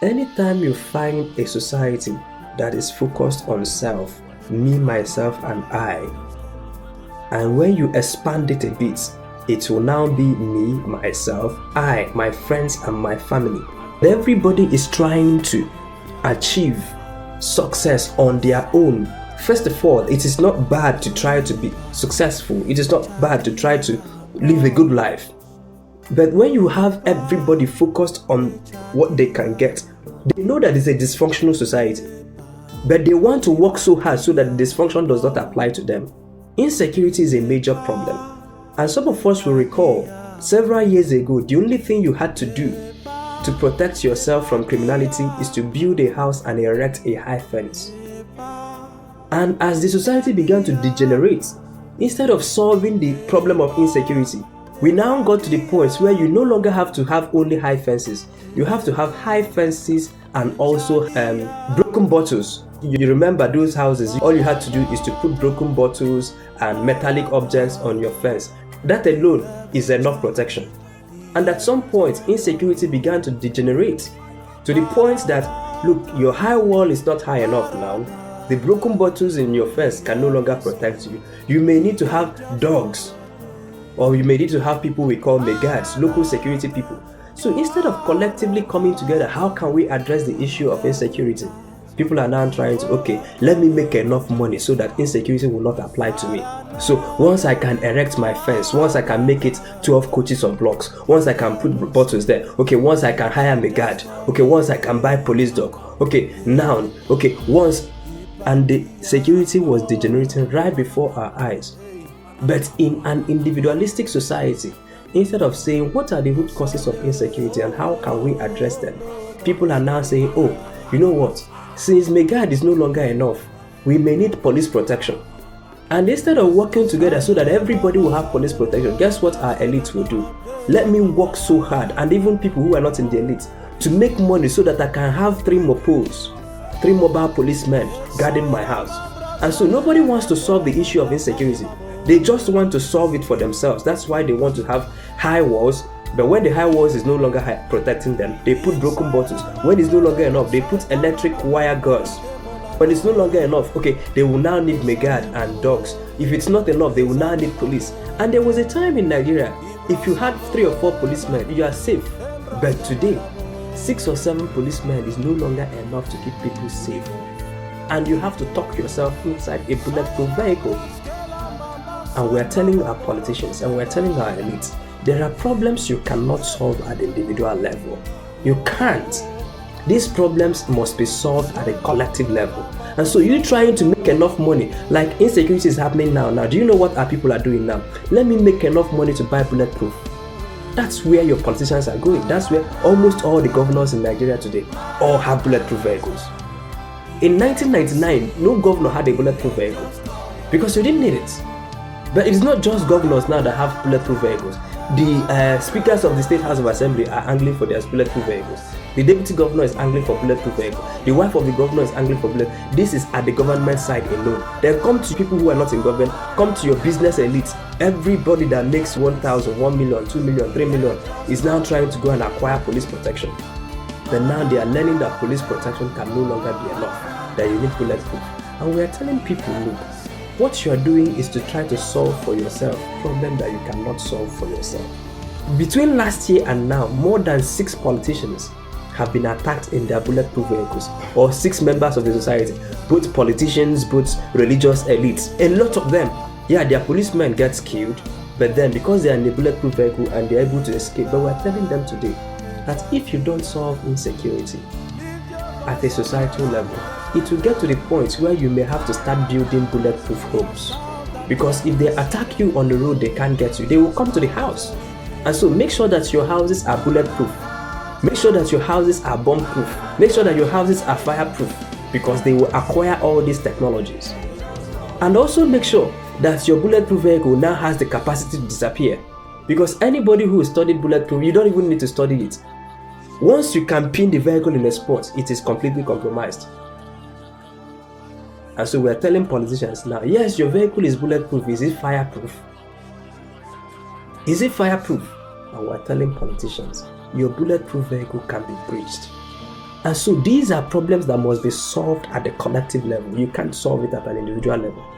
Anytime you find a society that is focused on self, me, myself, and I, and when you expand it a bit, it will now be me, myself, I, my friends, and my family. Everybody is trying to achieve success on their own. First of all, it is not bad to try to be successful. It is not bad to try to live a good life. But when you have everybody focused on what they can get, they know that it's a dysfunctional society. But they want to work so hard so that the dysfunction does not apply to them. Insecurity is a major problem. And some of us will recall several years ago, the only thing you had to do to protect yourself from criminality is to build a house and erect a high fence. And as the society began to degenerate, instead of solving the problem of insecurity, we now got to the point where you no longer have to have only high fences. You have to have high fences and also broken bottles. You remember those houses, all you had to do is to put broken bottles and metallic objects on your fence. That alone is enough protection. And at some point, insecurity began to degenerate to the point that, look, your high wall is not high enough now. The broken bottles in your fence can no longer protect you. You may need to have dogs, or you may need to have people we call megads, local security people. So instead of collectively coming together, how can we address the issue of insecurity? People are now trying to, okay, let me make enough money so that insecurity will not apply to me. So once I can erect my fence, once I can make it 12 coaches of blocks, once I can put bottles there, okay, once I can hire a guard, okay, once I can buy police dog, okay, now, okay, once, and the security was degenerating right before our eyes. But in an individualistic society, instead of saying what are the root causes of insecurity and how can we address them, people are now saying, oh, you know what? Since Megad is no longer enough, we may need police protection. And instead of working together so that everybody will have police protection, guess what our elites will do? Let me work so hard, and even people who are not in the elite, to make money so that I can have 3 mopoles, 3 mobile policemen guarding my house. And so nobody wants to solve the issue of insecurity. They just want to solve it for themselves. That's why they want to have high walls. But when the high walls is no longer protecting them, they put broken bottles. When it's no longer enough, they put electric wire guards. When it's no longer enough, okay, they will now need megad and dogs. If it's not enough, they will now need police. And there was a time in Nigeria, if you had 3 or 4 policemen, you are safe. But today, 6 or 7 policemen is no longer enough to keep people safe. And you have to tuck yourself inside a bulletproof vehicle. And we're telling our politicians and we're telling our elites, there are problems you cannot solve at the individual level. You can't. These problems must be solved at a collective level. And so you trying to make enough money, like insecurity is happening now. Now, do you know what our people are doing now? Let me make enough money to buy bulletproof. That's where your politicians are going. That's where almost all the governors in Nigeria today all have bulletproof vehicles. In 1999, no governor had a bulletproof vehicle because you didn't need it. But it's not just governors now that have bulletproof vehicles. The speakers of the State House of Assembly are angling for their bulletproof vehicles. The deputy governor is angling for bulletproof vehicles. The wife of the governor is angling for bulletproof. This is at the government side alone. Then come to people who are not in government. Come to your business elites. Everybody that makes 1,000, 1 million, 2 million, 3 million is now trying to go and acquire police protection. But now they are learning that police protection can no longer be enough. That you need bulletproof. And we are telling people, look, what you are doing is to try to solve for yourself a problem that you cannot solve for yourself. Between last year and now, more than 6 politicians have been attacked in their bulletproof vehicles, or 6 members of the society, both politicians, both religious elites. A lot of them, yeah, their policemen get killed, but then because they are in a bulletproof vehicle and they are able to escape, but we're telling them today that if you don't solve insecurity at a societal level, it will get to the point where you may have to start building bulletproof homes. Because if they attack you on the road, they can't get you. They will come to the house. And so make sure that your houses are bulletproof. Make sure that your houses are bomb-proof. Make sure that your houses are fireproof, because they will acquire all these technologies. And also make sure that your bulletproof vehicle now has the capacity to disappear. Because anybody who studied bulletproof, you don't even need to study it. Once you can pin the vehicle in a spot, it is completely compromised. And so we're telling politicians now, yes, your vehicle is bulletproof. Is it fireproof? Is it fireproof? And we're telling politicians, your bulletproof vehicle can be breached. And so these are problems that must be solved at the collective level. You can't solve it at an individual level.